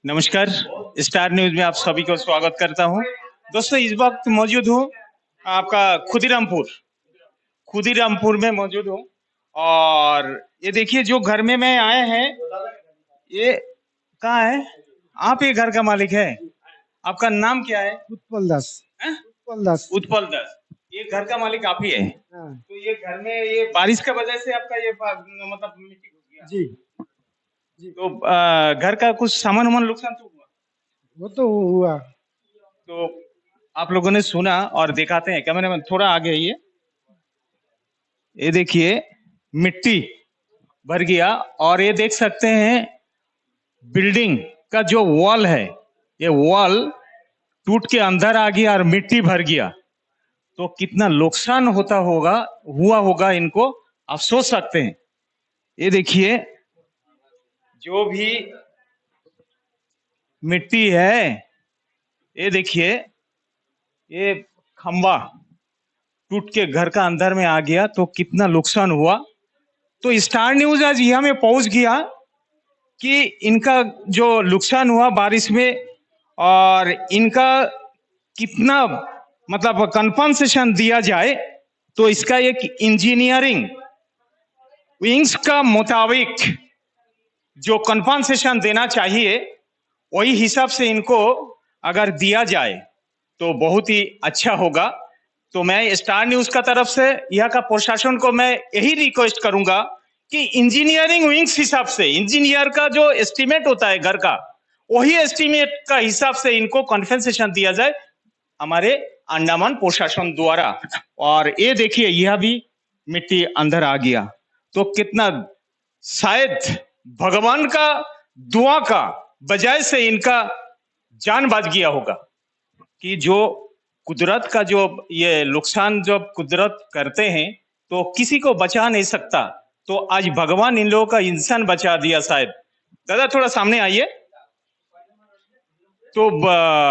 नमस्कार। Star news में आप सभी को स्वागत करता हूं। दोस्तों, इस वक्त मौजूद हूं आपका खुदीरामपुर में मौजूद हूं। और ये देखिए, जो घर में मैं आए हैं, ये कहाँ है? आप ये घर का मालिक है? आपका नाम क्या है? उत्पल दास। हैं? उत्पल दास। उत्पल दास। ये घर का मालिक आप ही है? हाँ। तो ये घर में ये बारिश का वजह से आपका ये मतलब मिट्टी घुस गया? जी जी। तो घर का कुछ सामान वामान नुकसान तो हुआ? वो तो हुआ। तो आप लोगों ने सुना और दिखाते हैं। कैमरामैन थोड़ा आगे आइए। ये देखिए, मिट्टी भर गया। और ये देख सकते हैं, बिल्डिंग का जो वॉल है, ये वॉल टूट के अंदर आ गया और मिट्टी भर गया। तो कितना नुकसान हुआ होगा इनको, आप सोच सकते हैं। ये देखिए, जो भी मिट्टी है, ये देखिए, ये खंबा टूट के घर का अंदर में आ गया। तो कितना नुकसान हुआ। तो स्टार न्यूज आज यहाँ में पहुंच गया कि इनका जो नुकसान हुआ बारिश में, और इनका कितना मतलब कंपनसेशन दिया जाए। तो इसका एक इंजीनियरिंग विंग्स का मुताबिक जो कंपनसेशन देना चाहिए, वही हिसाब से इनको अगर दिया जाए तो बहुत ही अच्छा होगा। तो मैं स्टार न्यूज का तरफ से यहाँ का प्रशासन को मैं यही रिक्वेस्ट करूंगा कि इंजीनियरिंग विंग्स हिसाब से, इंजीनियर का जो एस्टीमेट होता है घर का, वही एस्टीमेट का हिसाब से इनको कॉन्फेंसेशन दिया जाए हमारे अंडमान प्रशासन द्वारा। और ये देखिए, यह भी मिट्टी अंदर आ गया। तो कितना शायद भगवान का दुआ का बजाय से इनका जान बच गया होगा। कि जो कुदरत का जो ये नुकसान जब कुदरत करते हैं तो किसी को बचा नहीं सकता। तो आज भगवान इन लोगों का इंसान बचा दिया शायद। दादा थोड़ा सामने आइए। तो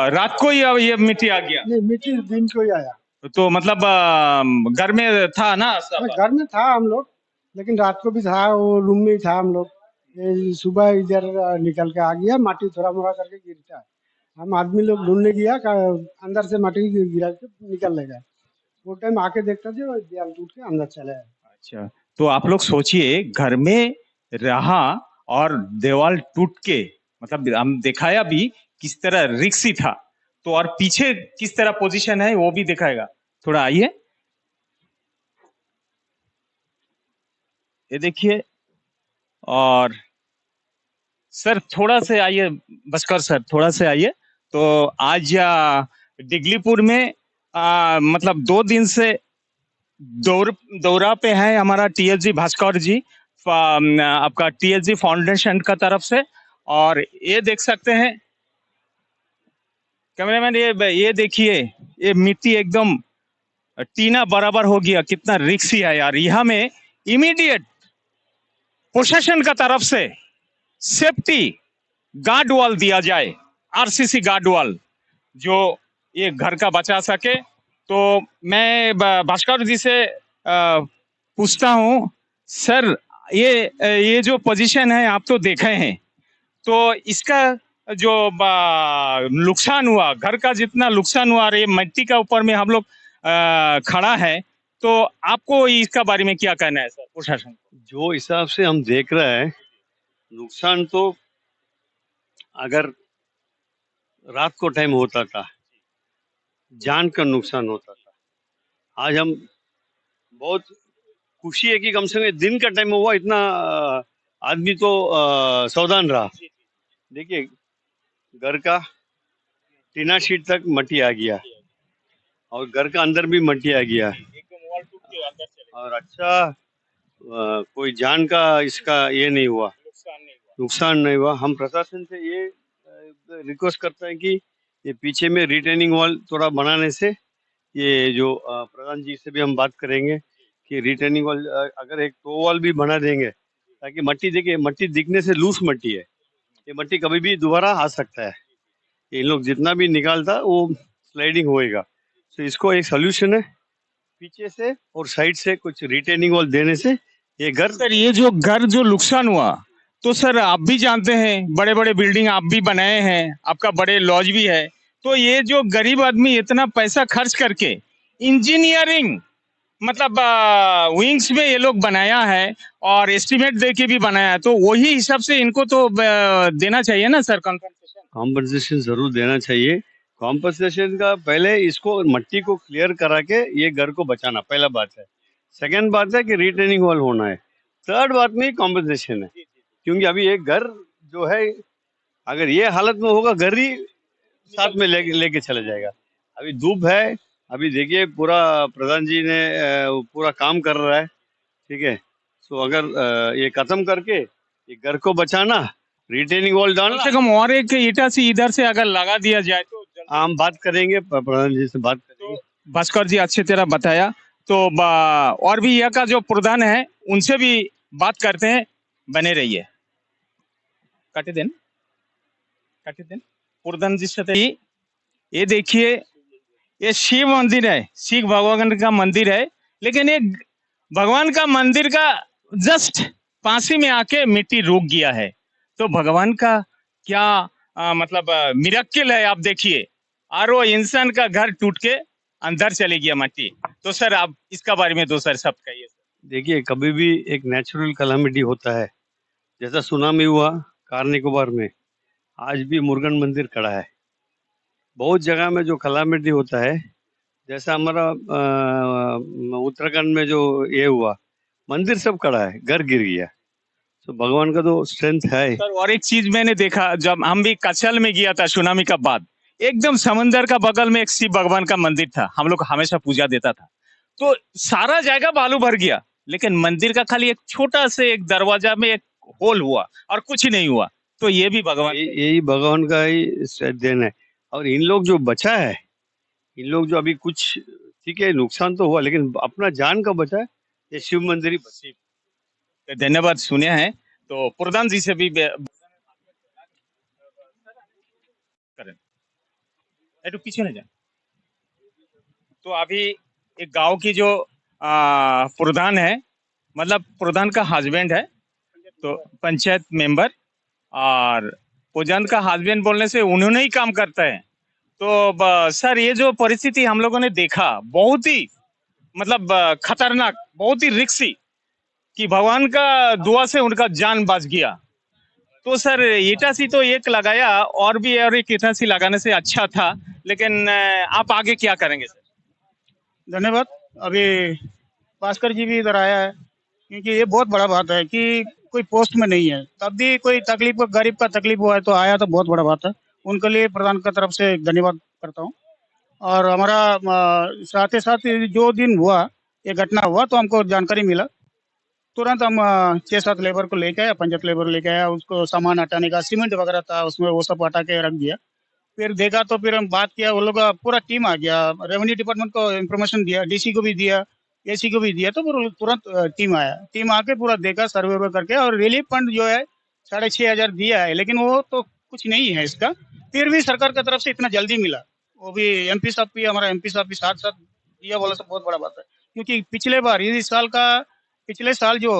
रात को ही अब ये मिट्टी आ गया? नहीं, मिट्टी दिन को ही आया। तो मतलब घर में था ना सब? घर में था हम लोग, लेकिन रात को भी था, वो रूम में ही था हम लोग। ये सुबह इधर निकल के आ गया, माटी थोड़ा मोड़ा करके गिरता है। हम आदमी लोग ढूंढने गया, अंदर से माटी गिरा के निकल ले गए। वो टाइम आके देखता थे, वो दीवार टूट के अंदर चले आए। अच्छा, तो आप लोग सोचिए, घर में रहा और दीवार टूट के, मतलब हम दिखाया भी किस तरह रिक्सी था। तो और पीछे किस तरह पोजीशन है वो भी दिखाएगा। थोड़ा आइए, ये देखिए। और सर थोड़ा से आइए, बसकर सर थोड़ा से आइए। तो आज डिगलीपुर में मतलब 2 दिन से दौरा पे है हमारा टीएसजी भास्कर जी, आपका टीएसजी फाउंडेशन का तरफ से। और ये देख सकते हैं कैमरामैन, ये देखिए, ये मिट्टी एकदम टीना बराबर हो गया। कितना रिक्सी है यार। यहाँ में इमीडिएट प्रशासन का तरफ से सेफ्टी गार्ड वॉल दिया जाए, आरसीसी गार्ड वॉल, जो ये घर का बचा सके। तो मैं भास्कर जी से पूछता हूँ, सर ये जो पोजीशन है आप तो देखे हैं, तो इसका जो नुकसान हुआ, घर का जितना नुकसान हुआ, ये मिट्टी का ऊपर में हम लोग खड़ा है। तो आपको इसका बारे में क्या कहना है सर, प्रशासन? जो हिसाब से हम देख रहे हैं, नुकसान तो अगर रात को टाइम होता था, जान का नुकसान होता था। आज हम बहुत खुशी है कि कम से कम दिन का टाइम हुआ, इतना आदमी तो सावधान रहा। देखिए, घर का टीना शीट तक मट्टी आ गया और घर का अंदर भी मट्टी आ गया। और अच्छा, कोई जान का इसका ये नहीं हुआ, नुकसान नहीं हुआ। हम प्रशासन से ये रिक्वेस्ट करते हैं कि ये पीछे में रिटेनिंग वॉल थोड़ा बनाने से, ये जो प्रधान जी से भी हम बात करेंगे कि रिटेनिंग वॉल अगर एक टो वॉल भी बना देंगे, ताकि मट्टी, देखिए मट्टी दिखने से लूज मट्टी है, ये मट्टी कभी भी दोबारा आ सकता है। इन लोग जितना भी निकालता वो स्लाइडिंग होएगा। तो इसको एक सोल्यूशन है, पीछे से और साइड से कुछ रिटेनिंग वॉल देने से ये घर। सर, ये जो घर जो नुकसान हुआ, तो सर आप भी जानते हैं बड़े बड़े बिल्डिंग आप भी बनाए हैं, आपका बड़े लॉज भी है। तो ये जो गरीब आदमी इतना पैसा खर्च करके इंजीनियरिंग मतलब विंग्स में ये लोग बनाया है और एस्टिमेट दे के भी बनाया है, तो वही हिसाब से इनको तो देना चाहिए ना सर कंपनसेशन। कॉम्पनसेशन जरूर देना चाहिए। कॉम्पनसेशन का पहले इसको मट्टी को क्लियर करा के ये घर को बचाना पहला बात है। सेकंड बात है कि रिटेनिंग वॉल होना है। थर्ड बात में कॉम्पनसेशन है, क्योंकि अभी एक घर जो है अगर ये हालत में होगा घर ही साथ में लेके चला जाएगा। अभी धूप है, अभी देखिए पूरा प्रधान जी ने पूरा काम कर रहा है, ठीक है। तो अगर ये खत्म करके ये घर को बचाना, रिटेनिंग वॉल कम डालना, से कम और एक ईटा से इधर से अगर लगा दिया जाए तो हम बात करेंगे प्रधान जी से बात करेंगे। तो भास्कर जी अच्छी तरह बताया। तो और भी यहाँ का जो प्रधान है उनसे भी बात करते हैं, बने रहिए। काटे देन प्रधान जी से ये देखिए ये शिव मंदिर है, शिव भगवान का मंदिर है, लेकिन ये भगवान का मंदिर का जस्ट पास ही में आके मिट्टी रुक गया है। तो भगवान का क्या मतलब मिरेकल है आप देखिए, और वो इंसान का घर टूट के अंदर चली गया मट्टी। तो सर आप इसका बारे में तो सर सब कहिए। देखिए कभी भी एक नेचुरल कलामिटी होता है, जैसा सुनामी हुआ कार निकोबार में, आज भी मुरुगन मंदिर खड़ा है। बहुत जगह में जो कलामिटी होता है, जैसा हमारा उत्तराखंड में जो ये हुआ, मंदिर सब खड़ा है, घर गिर गया। तो भगवान का तो स्ट्रेंथ है। सर और एक चीज मैंने देखा, जब हम भी कच्छल में गया था सुनामी का बाद, एकदम समंदर का बगल में एक शिव भगवान का मंदिर था, हम लोग हमेशा पूजा देता था। तो सारा जगह बालू भर गया, लेकिन मंदिर का खाली एक छोटा से एक दरवाजा में एक होल हुआ और कुछ ही नहीं हुआ। तो ये भी भगवान यही भगवान का ही देन है। और इन लोग जो बचा है, इन लोग जो अभी कुछ ठीक है नुकसान तो हुआ, लेकिन अपना जान का बचा है, ये शिव मंदिर ही बचा। धन्यवाद सुने हैं। तो प्रधान जी से भी करें एकटू पीछे न जाए। तो अभी एक गांव की जो प्रधान है, मतलब प्रधान का हस्बैंड है, तो पंचायत मेंबर, और प्रधान का हस्बैंड बोलने से उन्होंने ही काम करता है। तो सर ये जो परिस्थिति हम लोगों ने देखा, बहुत ही मतलब खतरनाक, बहुत ही रिस्की, कि भगवान का दुआ से उनका जान बच गया। तो सर ईटासी तो एक लगाया, और भी और एक ईटासी लगाने से अच्छा था, लेकिन आप आगे क्या करेंगे सर? धन्यवाद। अभी भास्कर जी भी इधर आया है, क्योंकि ये बहुत बड़ा बात है कि कोई पोस्ट में नहीं है, तब भी कोई तकलीफ, गरीब का तकलीफ हुआ है तो आया, तो बहुत बड़ा बात है। उनके लिए प्रधान की तरफ से धन्यवाद करता हूँ। और हमारा साथ ही साथ जो दिन हुआ, ये घटना हुआ, तो हमको जानकारी मिला, तुरंत हम 6-7 लेबर को लेके आया, पंचायत लेबर लेके आया, उसको सामान हटाने का सीमेंट वगैरह था उसमें, वो सब हटा के रख दिया। फिर देखा तो फिर हम बात किया, वो लोग का पूरा टीम आ गया, रेवेन्यू डिपार्टमेंट को इन्फॉर्मेशन दिया, डीसी को भी दिया, एसी को भी दिया, तो फिर तुरंत टीम आया, टीम आके पूरा देखा, सर्वे वर्वे करके, और रिलीफ फंड जो है 6,500 दिया है, लेकिन वो तो कुछ नहीं है इसका। फिर भी सरकार की तरफ से इतना जल्दी मिला, वो भी एमपी साहब भी, हमारा एमपी साहब भी साथ साथ दिया, बोला सब बहुत बड़ा बात है। क्योंकि पिछले बार इस साल का, पिछले साल जो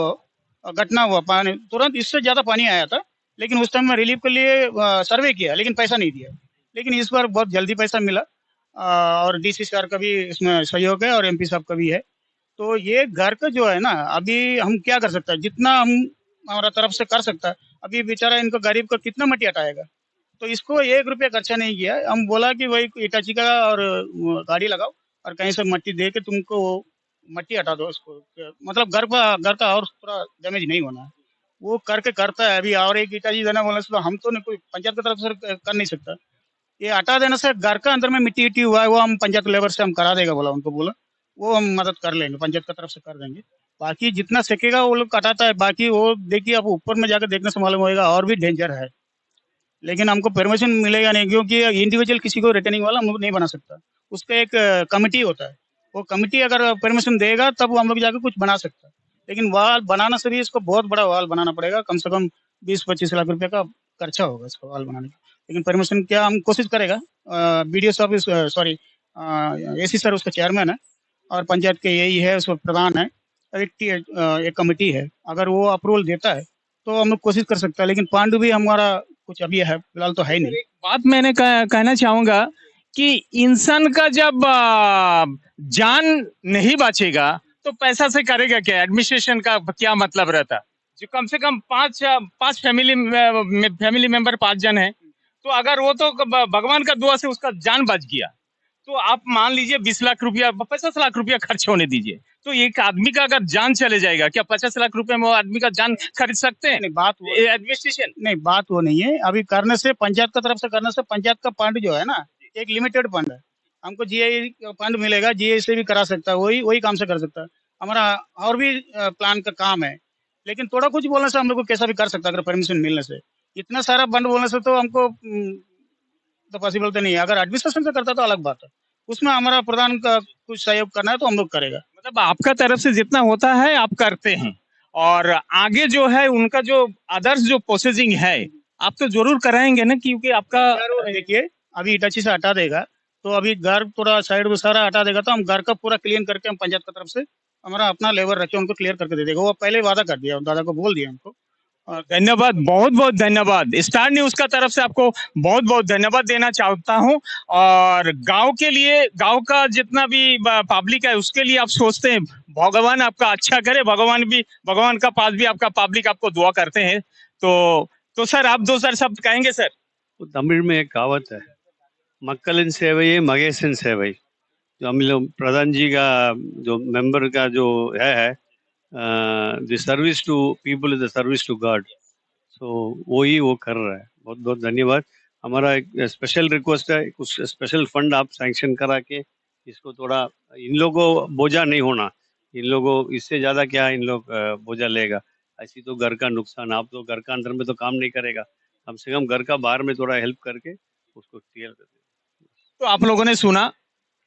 घटना हुआ, पानी तुरंत इससे ज्यादा पानी आया था, लेकिन उस टाइम में रिलीफ के लिए सर्वे किया, लेकिन पैसा नहीं दिया। लेकिन इस बार बहुत जल्दी पैसा मिला, और डीसी सर का भी इसमें सहयोग है और एमपी साहब का भी है। तो ये घर का जो है ना, अभी हम क्या कर सकते हैं, जितना हम हमारा तरफ से कर सकता है। अभी बेचारा इनको गरीब का कितना मट्टी हटाएगा, तो इसको 1 रुपया खर्चा नहीं किया। हम बोला कि वही इटाची का और गाड़ी लगाओ और कहीं से मट्टी दे के तुमको मट्टी हटा दो उसको, मतलब घर का और पूरा डैमेज नहीं होना है, वो करके करता है अभी। और एक इटाची देना बोलने से तो हम तो नहीं, कोई पंचायत की तरफ से कर नहीं सकता। ये हटा देने से घर का अंदर में मिट्टी इट्टी हुआ है, वो हम पंचायत लेबर से हम करा देगा, बोला उनको, बोला वो हम मदद कर लेंगे, पंचायत की तरफ से कर देंगे। बाकी जितना सकेगा वो लोग कटाता है, बाकी वो देखिए आप ऊपर में जाकर देखने से मालूम होगा, और भी डेंजर है। लेकिन हमको परमिशन मिलेगा नहीं, क्योंकि इंडिविजुअल किसी को रिटर्निंग वाला हम लोग नहीं बना सकता, उसका एक कमिटी होता है, वो कमिटी अगर परमिशन देगा तब हम लोग जाकर कुछ बना सकता है। लेकिन वाल बनाना से भी इसको बहुत बड़ा वाल बनाना पड़ेगा, कम से कम 20-25 लाख रुपए का खर्चा होगा इसको वाल बनाने का। लेकिन परमिशन क्या, हम कोशिश करेगा। बीडीओ साहब, सॉरी एसी सर उसका चेयरमैन है, और पंचायत के यही है, उसका प्रधान है, एक कमेटी है, अगर वो अप्रूवल देता है तो हम लोग कोशिश कर सकते हैं, लेकिन पांडु भी हमारा कुछ अभी है फिलहाल तो है नहीं। एक बात मैंने कहना चाहूंगा कि इंसान का जब जान नहीं बचेगा तो पैसा से करेगा क्या? एडमिनिस्ट्रेशन का क्या मतलब रहता? जो कम से कम पांच फैमिली मेंबर 5 जन है, तो अगर वो तो भगवान का दुआ से उसका जान बच गया, तो आप मान लीजिए 20 लाख रुपया 50 लाख रुपया खर्च होने दीजिए, तो एक आदमी का अगर जान चले जाएगा, क्या 50 लाख रुपए में वो आदमी का जान खरीद सकते हैं? नहीं बात वो एडमिनिस्ट्रेशन नहीं बात वो नहीं है। अभी करने से पंचायत की तरफ से करने से पंचायत का फंड जो है ना, एक लिमिटेड फंड है। हमको जीआई फंड मिलेगा, जीआई से भी करा सकता है, वही वही काम से कर सकता है। हमारा और भी प्लान का काम है, लेकिन थोड़ा कुछ बोलने से हम लोग को कैसा भी कर सकता है अगर परमिशन मिलने से। इतना सारा फंड बोलने से तो हमको तो पॉसिबल तो नहीं है। अगर एडमिनिस्ट्रेशन से करता तो अलग बात है, उसमें हमारा प्रधान का कुछ सहयोग करना है तो हम लोग करेगा। मतलब आपका तरफ से जितना होता है आप करते हैं, और आगे जो है उनका जो अदर्स जो प्रोसेसिंग है आप तो जरूर कराएंगे ना, क्योंकि आपका देखिए अभी इटाची से हटा देगा, तो अभी घर पूरा साइड में सारा हटा देगा, तो हम घर का पूरा क्लीन करके हम पंचायत की तरफ से हमारा अपना लेबर रखे उनको क्लियर करके दे देगा। वो पहले वादा कर दिया, दादा को बोल दिया हमको। और धन्यवाद, बहुत बहुत धन्यवाद। स्टार न्यूज का तरफ से आपको बहुत बहुत धन्यवाद देना चाहता हूं। और गांव के लिए, गांव का जितना भी पब्लिक है उसके लिए आप सोचते हैं, भगवान आपका अच्छा करे, भगवान का पास भी आपका पब्लिक आपको दुआ करते हैं। तो सर आप दो सर शब्द कहेंगे सर? तो तमिल में एक कहावत है, मक्कलिन सेवई मगेशन सेवई। जो हम लोग प्रधान जी का जो मेंबर का जो है the service to people is the service to God. So वो कर रहा है। बहुत बहुत धन्यवाद। हमारा एक स्पेशल रिक्वेस्ट है, कुछ स्पेशल फंड आप सैंक्शन करा के इसको थोड़ा, इन लोगों को बोझा नहीं होना, इन लोगों इससे ज़्यादा क्या इन लोग बोझा लेगा। ऐसी तो घर का नुकसान, आप तो घर का अंदर में तो काम नहीं करेगा, कम से कम घर का बाहर में थोड़ा हेल्प करके उसको क्लियर कर दे। तो आप लोगों ने सुना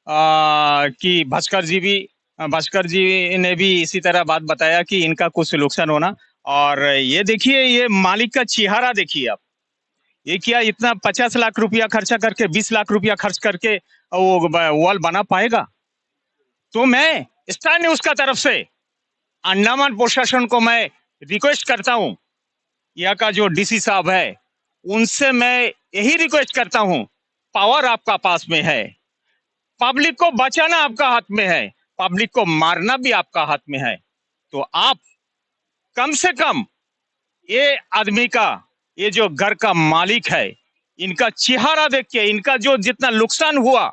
कि भास्कर जी ने भी इसी तरह बात बताया कि इनका कुछ नुकसान होना। और ये देखिए, ये मालिक का चेहरा देखिए आप, ये क्या इतना 50 लाख रुपया खर्चा करके 20 लाख रुपया खर्च करके वो वॉल बना पाएगा? तो मैं स्टार न्यूज का तरफ से अंडमान प्रशासन को मैं रिक्वेस्ट करता हूं, यहाँ का जो डीसी साहब है उनसे मैं यही रिक्वेस्ट करता हूं, पावर आपका पास में है, पब्लिक को बचाना आपका हाथ में है, पब्लिक को मारना भी आपका हाथ में है। तो आप कम से कम ये आदमी का, ये जो घर का मालिक है, इनका चेहरा देख के, इनका जो जितना नुकसान हुआ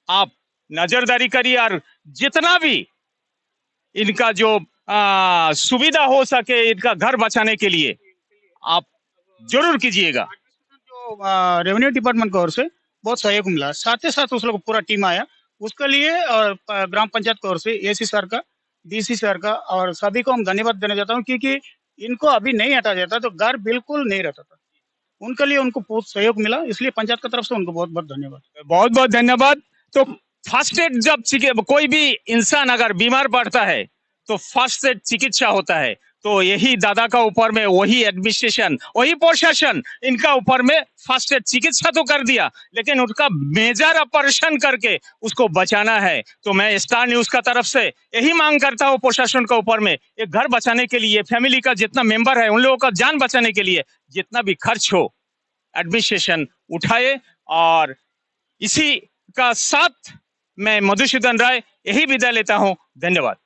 आप नजरदारी करिए, और जितना भी इनका जो सुविधा हो सके इनका घर बचाने के लिए आप जरूर कीजिएगा। जो रेवेन्यू डिपार्टमेंट की ओर से बहुत सहयोग मिला, साथ ही साथ उस लोग पूरा टीम आया उसके लिए, और ग्राम पंचायत की ओर से एसी सर का, डीसी सर का, और सभी को हम धन्यवाद देना चाहता हूँ, क्योंकि इनको अभी नहीं हटा जाता तो घर बिल्कुल नहीं रहता था। उनके लिए उनको बहुत सहयोग मिला, इसलिए पंचायत की तरफ से उनको बहुत बहुत धन्यवाद। बहुत बहुत धन्यवाद। तो फर्स्ट एड, जब कोई भी इंसान अगर बीमार पड़ता है तो फर्स्ट एड चिकित्सा होता है, तो यही दादा का ऊपर में वही एडमिनिस्ट्रेशन, वही प्रशासन, इनका ऊपर में फर्स्ट एड चिकित्सा तो कर दिया, लेकिन उनका मेजर ऑपरेशन करके उसको बचाना है। तो मैं स्टार न्यूज का तरफ से यही मांग करता हूँ प्रशासन के ऊपर में, एक घर बचाने के लिए, फैमिली का जितना मेंबर है उन लोगों का जान बचाने के लिए जितना भी खर्च हो एडमिनिस्ट्रेशन उठाए। और इसी का साथ मैं मधुसूदन राय यही विदा लेता हूं। धन्यवाद।